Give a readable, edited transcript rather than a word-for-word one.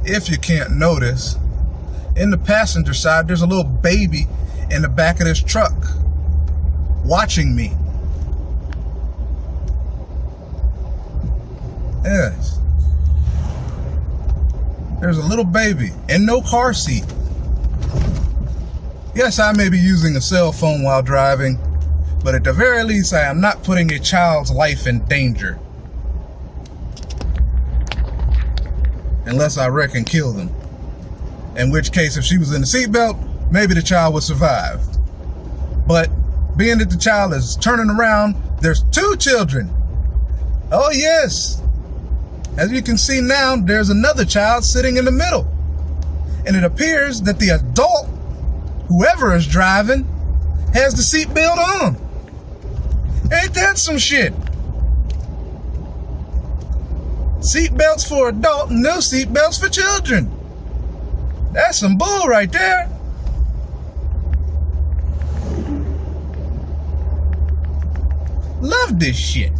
if you can't notice, in the passenger side, there's a little baby in the back of this truck watching me. Yes. There's a little baby in no car seat. Yes, I may be using a cell phone while driving, but at the very least, I am not putting a child's life in danger. Unless I wreck and kill them. In which case, if she was in the seatbelt, maybe the child would survive. But being that the child is turning around, there's two children. Oh yes. As you can see now, there's another child sitting in the middle. And it appears that the adult, whoever is driving, has the seatbelt on. Ain't that some shit? Seatbelts for adults, no seatbelts for children. That's some bull right there. Love this shit.